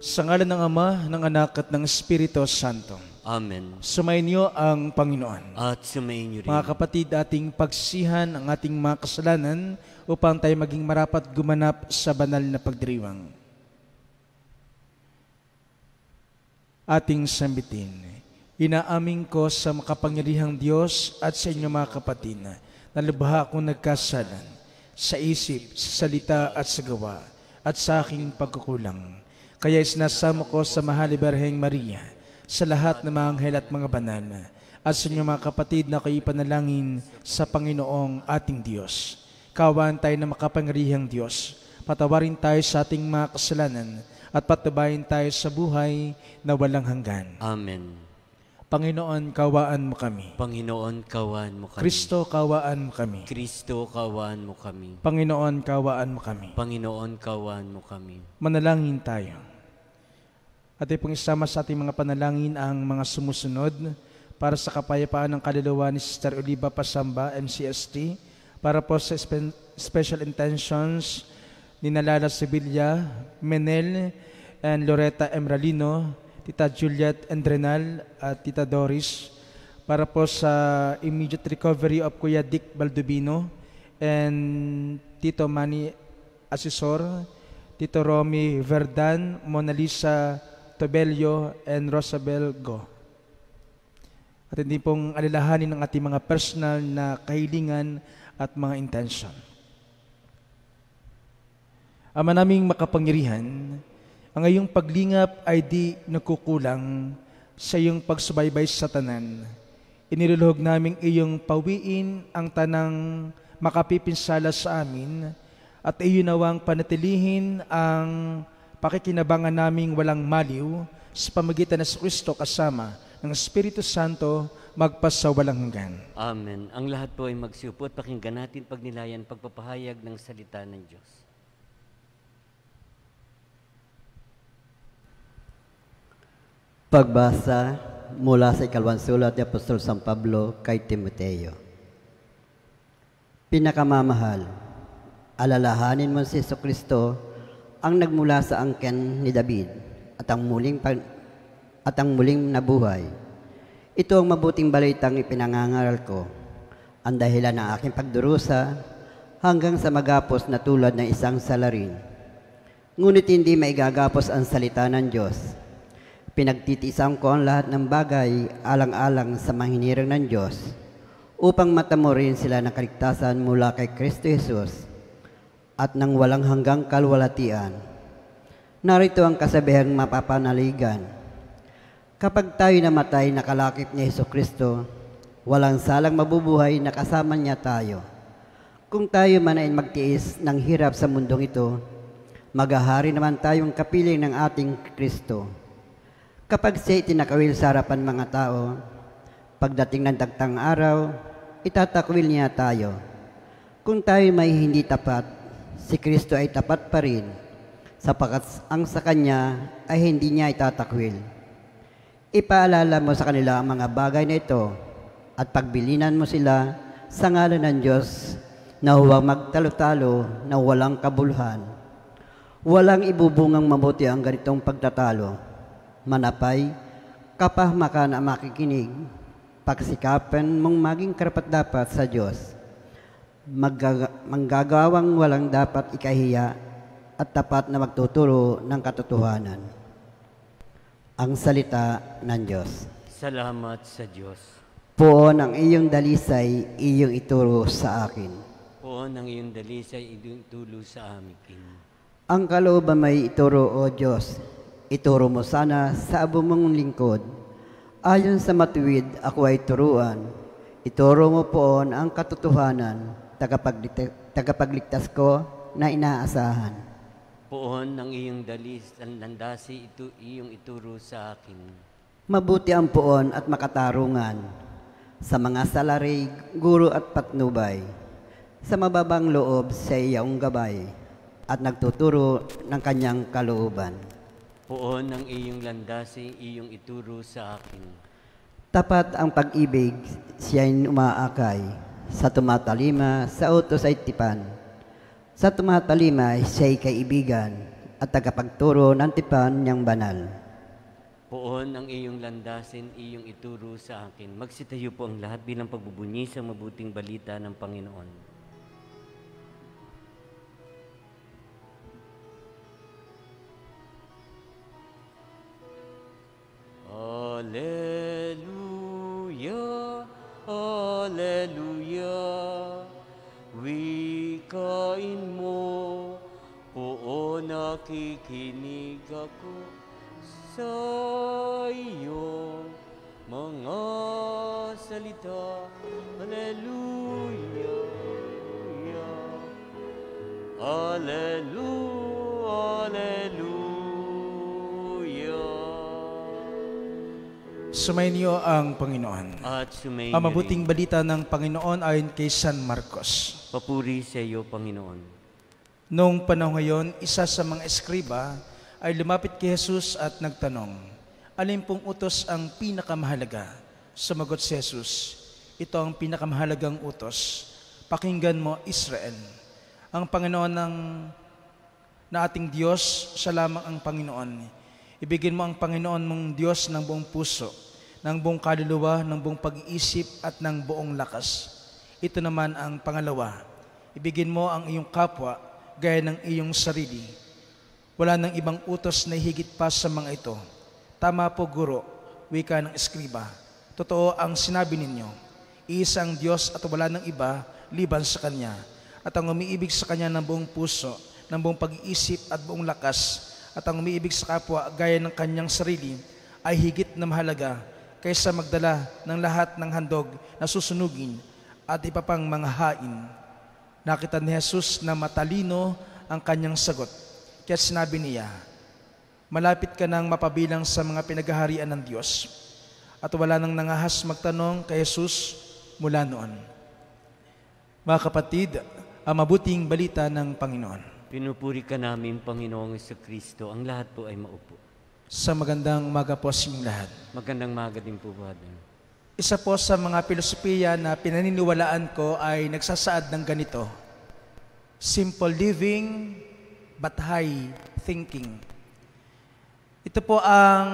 Sa ngalan ng Ama, ng Anak at ng Espiritu Santo. Amen. Sumainyo ang Panginoon. At sumainyo rin. Mga kapatid, ating pagsihan ang ating mga kasalanan upang tayo maging marapat gumanap sa banal na pagdiriwang. Ating sambitin. Inaamin ko sa makapangyarihang Diyos at sa inyo mga kapatid na lubha akong nagkasalan sa isip, sa salita at sa gawa at sa aking pagkukulang. Kaya isinasamo ko sa Mahal na Birheng Maria, sa lahat ng mga anghel at mga banal, at sa inyo mga kapatid na kayo ipanalangin sa Panginoong ating Diyos. Kaawaan tayo na makapangyarihang Diyos, patawarin tayo sa ating mga kasalanan, at patubayin tayo sa buhay na walang hanggan. Amen. Panginoon, kawaan mo kami. Panginoon, kawaan mo kami. Kristo, kawaan mo kami. Kristo, kawaan mo kami. Panginoon, kawaan mo kami. Panginoon, kawaan mo kami. Manalangin tayo. At pong isama sa ating mga panalangin ang mga sumusunod para sa kapayapaan ng kaluluwa ni Sister Oliva Pasamba, MCST, para po sa special intentions ni Nalala Sevilla, Menel, and Loretta Emralino, Tita Juliet Endrenal at Tita Doris, para po sa immediate recovery of Kuya Dick Baldubino and Tito Manny Asesor, Tito Romy Verdan, Mona Lisa Tobelio, and Rosabel Go. At hindi pong alalahanin ng ating mga personal na kahilingan at mga intention. Ama naming makapangyarihan, ang iyong paglingap ay di nagkukulang sa iyong pagsubaybay sa tanan. Iniluluhog naming iyong pawiin ang tanang makapipinsala sa amin at iyo nawang panatilihin ang pakikinabangan naming walang maliw sa pamagitan ng Kristo kasama ng Espiritu Santo magpasawalang hanggan. Amen. Ang lahat po ay magsiupo at pakinggan natin pagnilayan pagpapahayag ng salita ng Diyos. Pagbasa mula sa ikalawang sulat ni Apostol San Pablo kay Timoteo. Pinakamamahal, alalahanin mo si Jesucristo ang nagmula sa angken ni David at ang muling nabuhay. Ito ang mabuting balitang ipinangangaral ko, ang dahilan ng aking pagdurusa hanggang sa magapos na tulad ng isang salarin. Ngunit hindi maigagapos ang salita ng Diyos. Pinagtitiisan ko ang lahat ng bagay alang-alang sa mahinirang ng Diyos upang matamo rin sila ng kaligtasan mula kay Kristo Jesus at ng walang hanggang kalwalatian. Narito ang kasabihang mapapanaligan. Kapag tayo namatay nakalakip ni Jesucristo, walang salang mabubuhay na kasama niya tayo. Kung tayo man ay magtiis ng hirap sa mundong ito, maghahari naman tayong kapiling ng ating Kristo. Kapag siya itinakawil sa harapan mga tao, pagdating ng dagtang araw, itatakwil niya tayo. Kung tayo may hindi tapat, si Kristo ay tapat pa rin, sapagkat ang sa Kanya ay hindi niya itatakwil. Ipaalala mo sa kanila ang mga bagay na ito at pagbilinan mo sila sa ngalan ng Diyos na huwag magtalo-talo na walang kabuluhan. Walang ibubungang mabuti ang ganitong pagtatalo. Manapay, kapahamakan ang makikinig, pagsikapan mong maging karapat-dapat sa Diyos. Manggagawang walang dapat ikahiya at tapat na magtuturo ng katotohanan. Ang salita ng Diyos. Salamat sa Diyos. Poon ang iyong dalisay, iyong ituro sa akin. Poon ang iyong dalisay, iyong ituro sa amin. Ang kalooban may ituro, O Diyos. Ituro mo sana sa abo mong lingkod. Ayon sa matuwid, ako ay turuan. Ituro mo poon ang katotohanan, tagapagligtas ko na inaasahan. Poon ng iyong landasi, iyong ituro sa akin. Mabuti ang poon at makatarungan sa mga salarig, guro at patnubay. Sa mababang loob sa iyong gabay at nagtuturo ng kanyang kalooban. Poon ng iyong landasi, iyong ituro sa akin. Tapat ang pag-ibig, siya'y umaakay. Sa tumatalima, sa utos ay tipan. Sa tumatalima, siya'y kaibigan. at tagapagturo ng tipan niyang banal. Poon ang iyong landasin, iyong ituro sa akin. Magsitayo po ang lahat bilang pagbubunyi sa mabuting balita ng Panginoon. Alleluia, Alleluia, wikain mo, oo nakikinig ako sa iyong mga salita. Alleluia, Alleluia, Alleluia. Sumainyo ang Panginoon. At sumainyo Ang mabuting rin. balita ng Panginoon ayon kay San Marcos. Papuri sa iyo, Panginoon. Noong panahon ngayon, isa sa mga eskriba ay lumapit kay Jesus at nagtanong, alin pong utos ang pinakamahalaga? Sumagot si Jesus, ito ang pinakamahalagang utos. Pakinggan mo, Israel. Ang Panginoon na ating Diyos, siya lamang ang Panginoon. Ibigin mo ang Panginoon mong Diyos ng buong puso, ng buong kaluluwa, ng buong pag-iisip at ng buong lakas. Ito naman ang pangalawa. Ibigin mo ang iyong kapwa gaya ng iyong sarili. Wala nang ibang utos na higit pa sa mga ito. Tama po, Guro, wika ng eskriba. Totoo ang sinabi ninyo. Iisang Diyos at wala nang iba liban sa Kanya. At ang umiibig sa Kanya ng buong puso, ng buong pag-iisip at buong lakas, at ang umiibig sa kapwa gaya ng kanyang sarili ay higit na mahalaga kaysa magdala ng lahat ng handog na susunugin at iba pang mga hain. Nakita ni Jesus na matalino ang kanyang sagot. Kaya sinabi niya, malapit ka nang mapabilang sa mga pinaghaharian ng Diyos. At wala nang nangahas magtanong kay Jesus mula noon. Mga kapatid, ang mabuting balita ng Panginoon. Pinupuri ka namin, Panginoong Jesucristo. Ang lahat po ay maupo. Sa magandang umaga po sa inyong lahat. Magandang maga din po, Father. Isa po sa mga filosofiya na pinaniniwalaan ko ay nagsasaad ng ganito. Simple living, but high thinking. Ito po ang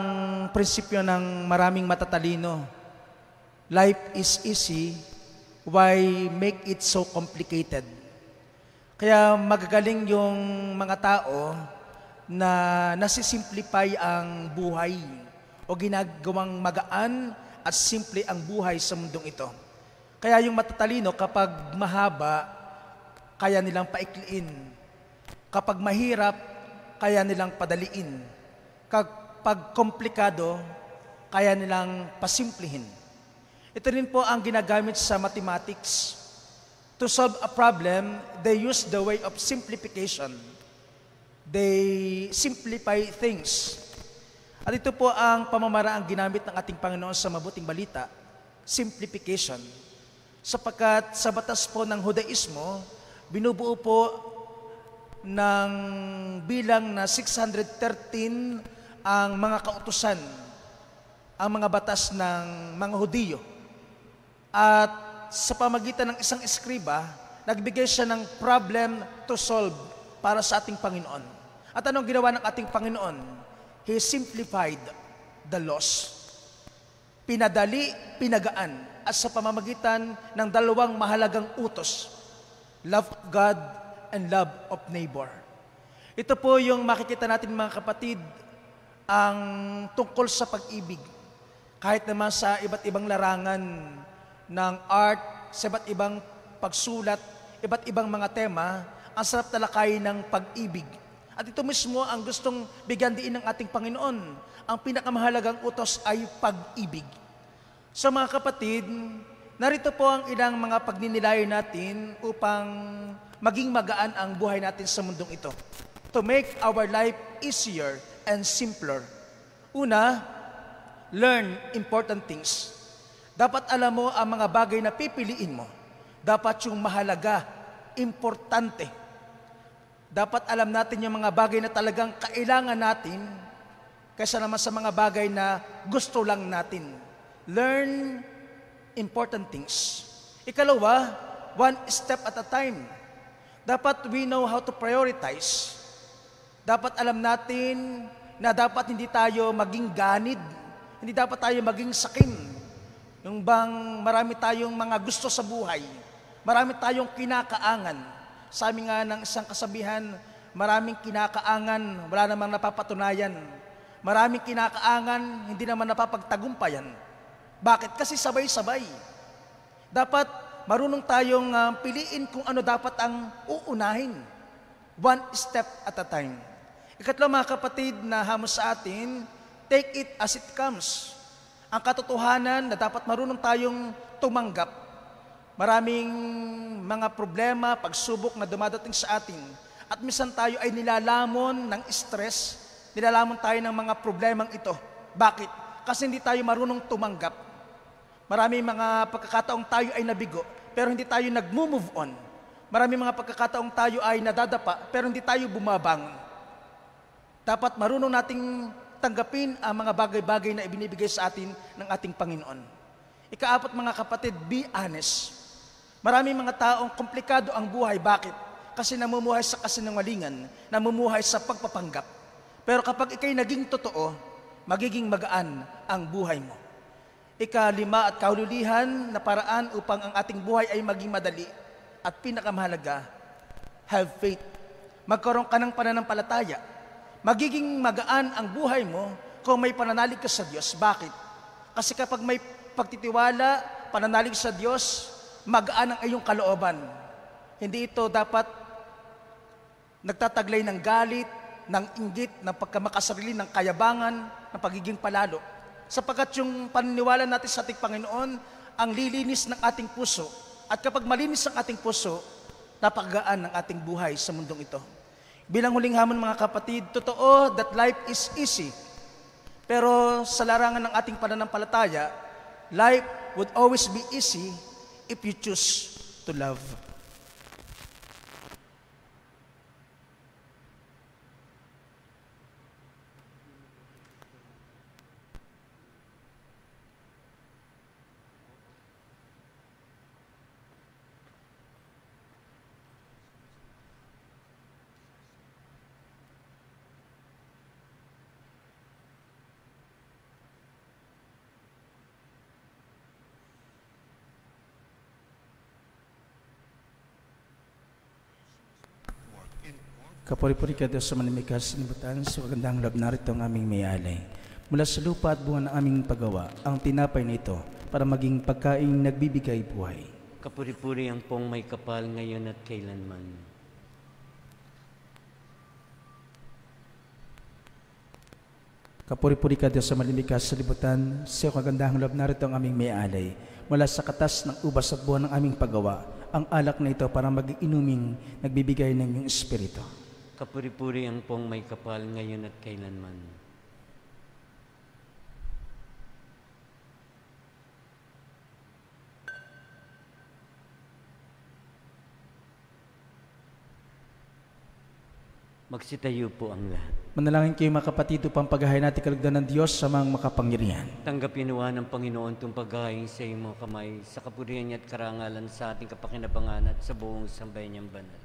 prinsipyo ng maraming matatalino. Life is easy, why make it so complicated? Kaya magagaling yung mga tao na nasisimplify ang buhay o ginagawang magaan at simple ang buhay sa mundong ito. Kaya yung matatalino kapag mahaba, kaya nilang paikliin. Kapag mahirap, kaya nilang padaliin. Kapag komplikado, kaya nilang pasimplihin. Ito rin po ang ginagamit sa mathematics. To solve a problem, they use the way of simplification. They simplify things. At ito po ang pamamaraang ginamit ng ating Panginoon sa mabuting balita, simplification. Sapagkat sa batas po ng Judaismo, binubuo po ng bilang na 613 ang mga kautusan, ang mga batas ng mga Hudiyo. At sa pamagitan ng isang eskriba, nagbigay siya ng problem to solve para sa ating Panginoon. At anong ginawa ng ating Panginoon? He simplified the laws. Pinadali, pinagaan. At sa pamamagitan ng dalawang mahalagang utos, love of God and love of neighbor. Ito po yung makikita natin mga kapatid, ang tungkol sa pag-ibig. Kahit naman sa iba't ibang larangan ng art, sa iba't ibang pagsulat, iba't ibang mga tema, ang sarap talakayin ng pag-ibig. At ito mismo ang gustong bigyan diin ng ating Panginoon. Ang pinakamahalagang utos ay pag-ibig. So mga kapatid, narito po ang ilang mga pagninilayan natin upang maging magaan ang buhay natin sa mundong ito. To make our life easier and simpler. Una, learn important things. Dapat alam mo ang mga bagay na pipiliin mo. Dapat yung mahalaga, importante. Dapat alam natin yung mga bagay na talagang kailangan natin kaysa naman sa mga bagay na gusto lang natin. Learn important things. Ikalawa, one step at a time. Dapat we know how to prioritize. Dapat alam natin na dapat hindi tayo maging ganid, hindi dapat tayo maging sakim. Yung bang marami tayong mga gusto sa buhay, marami tayong kinakaangan. Sabi nga ng isang kasabihan, maraming kinakaangan, wala namang napapatunayan. Maraming kinakaangan, hindi naman napapagtagumpayan. Bakit? Kasi sabay-sabay. Dapat marunong tayong piliin kung ano dapat ang uunahin. One step at a time. Ikatlo, mga kapatid, na hamon sa atin, take it as it comes. Ang katotohanan na dapat marunong tayong tumanggap. Maraming mga problema, pagsubok na dumadating sa atin. At minsan tayo ay nilalamon ng stress, nilalamon tayo ng mga problemang ito. Bakit? Kasi hindi tayo marunong tumanggap. Maraming mga pagkakataong tayo ay nabigo, pero hindi tayo nag-move on. Maraming mga pagkakataong tayo ay nadadapa, pero hindi tayo bumabangon. Dapat marunong nating tanggapin ang mga bagay-bagay na ibinibigay sa atin ng ating Panginoon. Ikaapat, mga kapatid, be honest. Maraming mga taong komplikado ang buhay. Bakit? Kasi namumuhay sa kasinungalingan, namumuhay sa pagpapanggap. Pero kapag ikay naging totoo, magiging magaan ang buhay mo. Ikalima at kahulihan na paraan upang ang ating buhay ay maging madali at pinakamahalaga, have faith. Magkaroon ka ng pananampalataya. Magiging magaan ang buhay mo kung may pananalig ka sa Diyos. Bakit? Kasi kapag may pagtitiwala, pananalig sa Diyos, magaan ang iyong kalooban. Hindi ito dapat nagtataglay ng galit, ng inggit, ng pagkamakasarili, ng kayabangan, ng pagiging palalo. Sapagkat yung paniniwala natin sa ating Panginoon, ang lilinis ng ating puso. At kapag malinis ang ating puso, napagaan ang ating buhay sa mundong ito. Bilang huling hamon, mga kapatid, totoo that life is easy. Pero sa larangan ng ating pananampalataya, life would always be easy if you choose to love. Kapuri-puri ka Diyos sa manimikas sinibutan, sa magandang loob narito ang aming mayalay. Mula sa lupa at buwan ng aming paggawa, ang tinapay na ito para maging pagkaing nagbibigay buhay. Kapuri-puri ang pong may kapal ngayon at kailanman. Kapuri-puri ka Diyos sa manimikas sinibutan, sa magandang loob narito ang aming mayalay. Mula sa katas ng ubas at buwan ng aming paggawa, ang alak na ito para mag-inuming nagbibigay ng iyong espiritu. Kapuri-puri ang pong may kapal ngayon at kailanman. Magsitayo po ang lahat. Manalangin kayo, mga kapatid, upang paghahain natin kalugdan ng Diyos sa mga makapangyarihan. Tanggapin nawa ng Panginoon itong paghahain sa iyong mga kamay, sa kapurihan niya at karangalan sa ating kapakinabangan at sa buong sambayan niyang banal.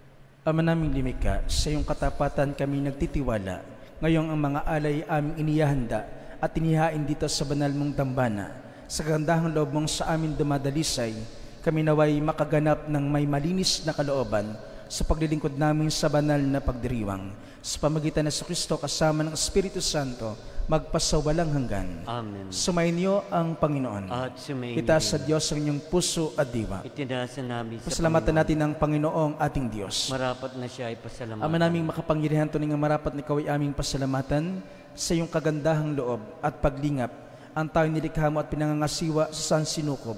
Ama naming limika, sa iyong katapatan kami nagtitiwala. Ngayong ang mga alay aming inihahanda at inihain dito sa banal mong dambana. Sa gandahang loob mong sa amin dumadalisay, kami naway makaganap ng may malinis na kalooban sa paglilingkod namin sa banal na pagdiriwang. Sa pamagitan ng Kristo kasama ng Espiritu Santo, magpasawalang hanggan. Amen. Sumainyo ang Panginoon. At sumainyo Itaas sa din. Diyos ang inyong puso at diwa. Itinasa namin sa Pasalamatan Panginoon. natin ang Panginoong ating Diyos. Marapat na siya ay pasalamatan. Ama naming makapangyarihan, tuning nga marapat na ikaw ay aming pasalamatan sa iyong kagandahang loob at paglingap. Ang tayo nilikha mo at pinangangasiwa sa sansinukob.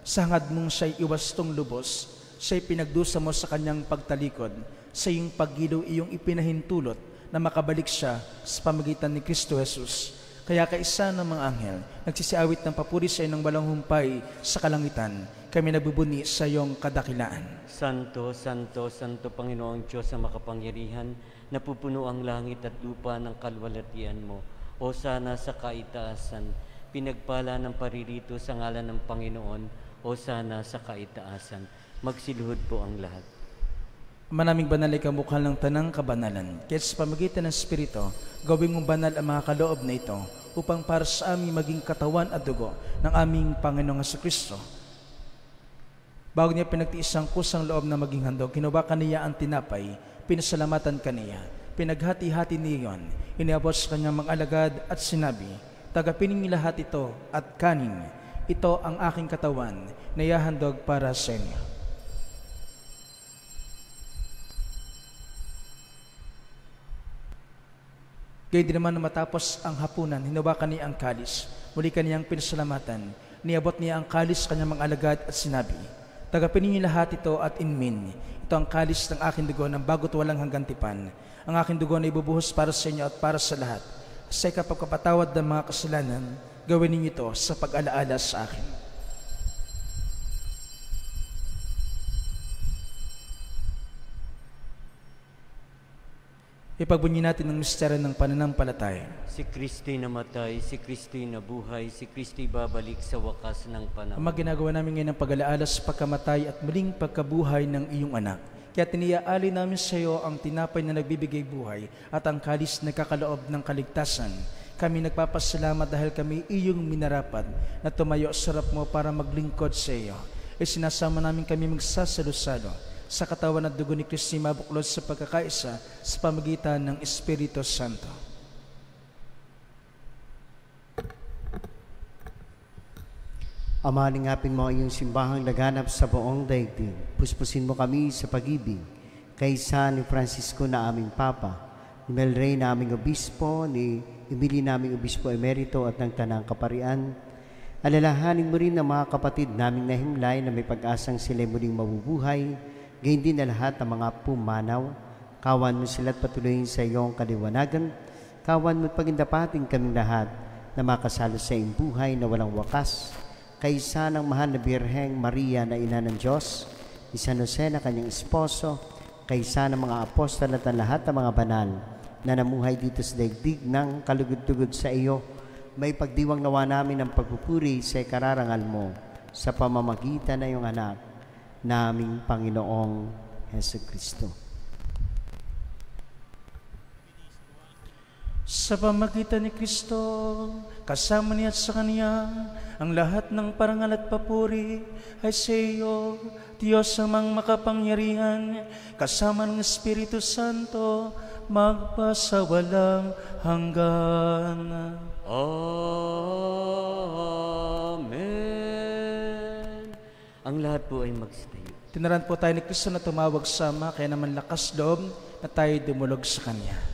Sa hangad mong siya'y iwastong lubos, siya'y pinagdusa mo sa kanyang pagtalikod. Sa iyong paggilaw iyong ipinahintulot na makabalik siya sa pamagitan ni Kristo Jesus. Kaya kaisa ng mga anghel, nagsisiawit ng papuri sa iyong walang humpay sa kalangitan. Kami nabubuni sa iyong kadakilaan. Santo, Santo, Santo Panginoong Diyos sa makapangyarihan, napupuno ang langit at lupa ng kalwalhatian mo. O sana sa kaitaasan, pinagpala ng paririto sa ngalan ng Panginoon. O sana sa kaitaasan, magsiluhod po ang lahat. Manaming banal ay kamukha ng tanang kabanalan. Kaya sa pamagitan ng Espiritu, gawin mong banal ang mga kaloob na ito upang para sa aming maging katawan at dugo ng aming Panginoong Jesucristo. Bago niya pinagtiis ang kusang loob na maging handog, hinubakan niya ang tinapay, pinasalamatan kaniya, pinaghati-hati niyon, iniabot sa kanyang mga alagad at sinabi, "Tagapin ninyo lahat ito at kanin, ito ang aking katawan na ihahandog para sa inyo." Gayun din naman na matapos ang hapunan, hinubakan niya ang kalis. Muli kaniyang pinasalamatan. Niabot niya ang kalis sa kanyang mga alagad at sinabi, "Tagapin ninyo lahat ito at inmin. Ito ang kalis ng aking dugo ng bago't walang hanggang tipan. Ang aking dugo na ibubuhos para sa inyo at para sa lahat. Sa ikapagpapatawad ng mga kasalanan, gawin ninyo ito sa pag-alaala sa akin." Ipagbunyi natin ang misteryo ng pananampalataya. Si Kristo'y namatay, si Kristo'y nabuhay, si Kristo'y babalik sa wakas ng panahon. Ang mga ginagawa namin ngayon ng pag-alaala sa pagkamatay at muling pagkabuhay ng iyong anak. Kaya tiniyaali namin sa iyo ang tinapay na nagbibigay buhay at ang kalis na nagkakaloob ng kaligtasan. Kami nagpapasalamat dahil kami iyong minarapat na tumayo sa harap mo para maglingkod sa iyo. Isinasama namin kami magsasalo-salo sa katawan at dugo ni Kristo mabuklod sa pagkakaisa sa pamagitan ng Espiritu Santo. Ama, lingapin mo ang iyong simbahang laganap sa buong daigdig. Puspusin mo kami sa pag-ibig kay San Francisco na aming Papa, ni Mel Rey na aming Obispo, ni Emily na aming Obispo Emerito at ng Tanang Kaparian. Alalahanin mo rin ang mga kapatid naming nahimlay na may pag-asang sila muling mabubuhay, gayon din na lahat ng mga pumanaw. Kawan mo sila't patuloyin sa iyong kaliwanagan. Kawan mo't pagindapating kaming lahat na makasalo sa iyong buhay na walang wakas. Kaysa ng mahal na Birheng Maria na ina ng Diyos, ni San Jose na kanyang esposo, kaysa ng mga apostol at ang lahat ng mga banal na namuhay dito sa daigdig ng kalugod-tugod sa iyo, may pagdiwang nawa namin ng pagpupuri sa ikararangal mo sa pamamagitan ng iyong anak, naming Panginoong Jesucristo. Sa pamagitan ni Kristo, kasama niya at sa Kanya, ang lahat ng parangal at papuri ay sa iyo, Diyos amang makapangyarihan, kasama ng Espiritu Santo, magpasawalang hanggan. Amen. Ang lahat po ay magstayo. Tinaran po tayo ni Kristo na tumawag sama, kaya naman lakas loob na tayo dumulog sa Kanya.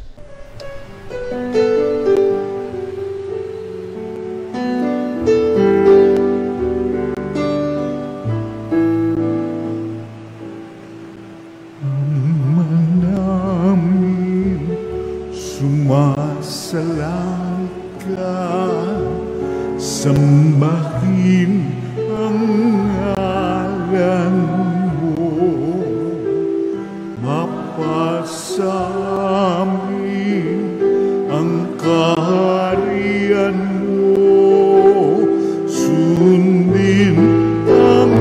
Namin sumasalang ka, sambahin ang ngalan mo, mapasamin ang kaharian mo, sundin ang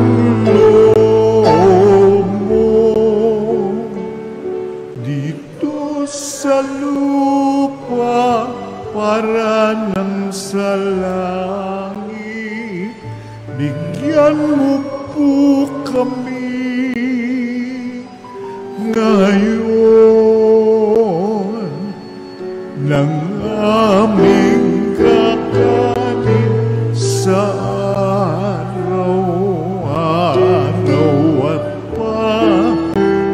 loob mo dito sa lupa para nang sa langit. Bigyan mo po kami ngayon ng aming kakanin sa araw-araw, at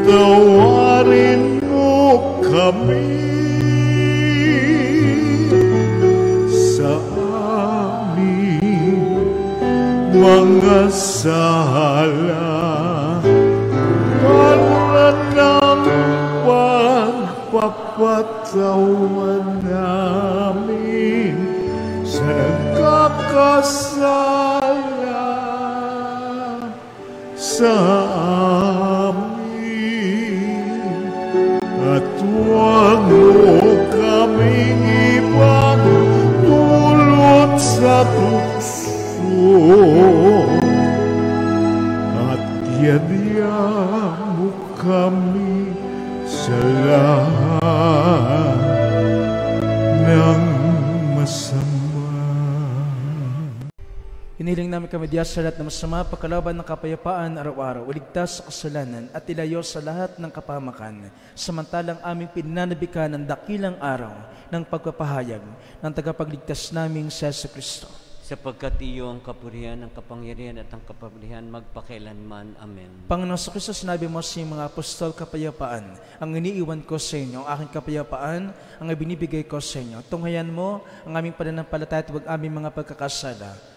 patawarin mo kami sa aming mga sala, para ng pagpapatawan namin sa nagkakasala sa amin, at huwag mo kaming ipagdulot sa tukso, at yadya mo kami Hiniling namin kami diya sa lahat ng masama, pagkalaban ng kapayapaan araw-araw, uligtas sa kasalanan at ilayo sa lahat ng kapamakan, samantalang aming pinanabikan ng dakilang araw ng pagpapahayag ng tagapagligtas naming si Jesucristo. Sapagkat iyo ang kapurihan, ang kapangyarihan at ang kapaglihan magpakailanman. Amen. Panginoon sa Kristo, sinabi mo sa iyong mga apostol, kapayapaan ang iniiwan ko sa inyo, aking kapayapaan ang ibinibigay ko sa inyo. Tunghayan mo ang aming pananampalataya at huwag aming mga pagkakasala.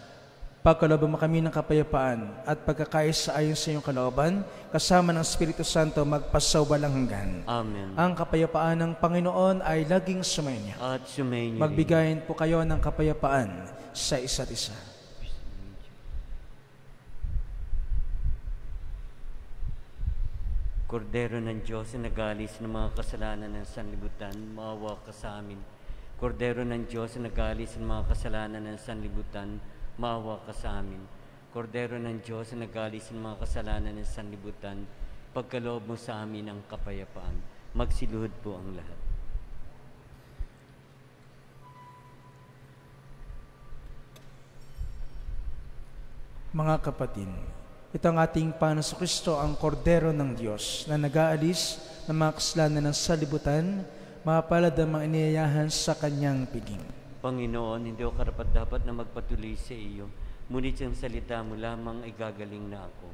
Pagkalooban mo kami ng kapayapaan at pagkakaisa ayon sa iyong kalooban, kasama ng Espiritu Santo magpasawalang hanggan. Amen. Ang kapayapaan ng Panginoon ay laging sumainyo. At sumayin niyo rin. Magbigayin po kayo ng kapayapaan sa isa't isa. Kordero ng Diyos na nagalis ng mga kasalanan ng sanlibutan, maawa ka sa amin. Kordero ng Diyos na nagalis ng mga kasalanan ng sanlibutan, maawa ka sa amin. Kordero ng Diyos na nagalis ng mga kasalanan ng sanlibutan, pagkaloob mo sa amin ang kapayapaan. Magsiluhod po ang lahat. Mga kapatid, ito ang ating Panginoon Kristo, ang Kordero ng Diyos na nag-aalis ng mga kasalanan ng sanlibutan, mapalad ang mga iniyayahan sa kanyang piging. Panginoon, hindi ako karapat-dapat na magpatuloy sa iyo, ngunit ang salita mo lamang ay gagaling na ako.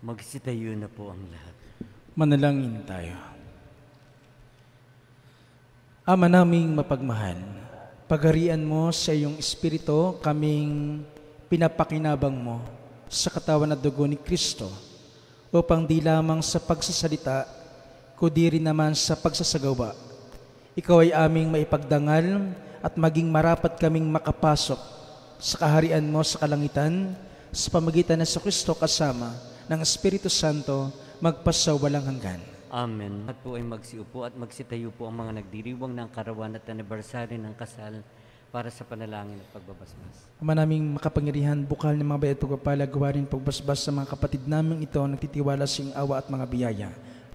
Magsitayo na po ang lahat. Manalangin tayo. Ama naming mapagmahal, pagharian mo sa iyong Espiritu kaming pinapakinabang mo sa katawan at dugo ni Kristo upang di lamang sa pagsasalita, kundi rin naman sa pagsasagawa. Ikaw ay aming maipagdangal at maging marapat kaming makapasok sa kaharian mo sa kalangitan sa pamagitan ng Kristo kasama ng Espiritu Santo magpasawalang hanggan. Amen. At po ay magsiupo at magsitayo po ang mga nagdiriwang ng karawan at anibersaryo ng kasal para sa panalangin at pagbabasbas. Ama naming makapangyarihan, bukal ng mga bayat pagpapala, gawa rin pagbasbas sa mga kapatid naming ito, nagtitiwala sa iyong awa at mga biyaya.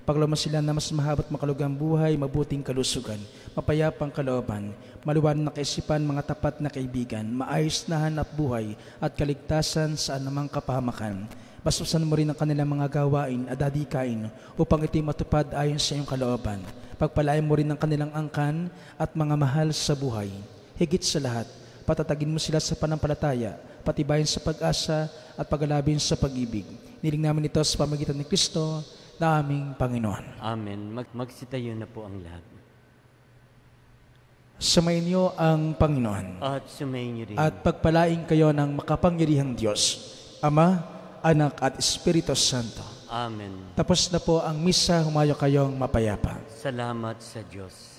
Paglaman sila na mas mahabat makalugang buhay, mabuting kalusugan, mapayapang kalooban, maluwanan na kaisipan, mga tapat na kaibigan, maayos na hanap buhay at kaligtasan sa anumang kapahamakan. Basbasan mo rin ang kanilang mga gawain at adikain upang ito'y matupad ayon sa iyong kalooban. Pagpalain mo rin ang kanilang angkan at mga mahal sa buhay. Higit sa lahat, patatagin mo sila sa panampalataya, patibayin sa pag-asa at pag-alabin sa pag-ibig. Niling namin ito sa pamagitan ni Kristo na aming Panginoon. Amen. Magsitayo na po ang lahat. Sumayin niyo ang Panginoon At sumayin niyo rin. at pagpalain kayo ng makapangyarihang Diyos, Ama, Anak at Espiritu Santo. Amen. Tapos na po ang misa, humayo kayong mapayapa. Salamat sa Diyos.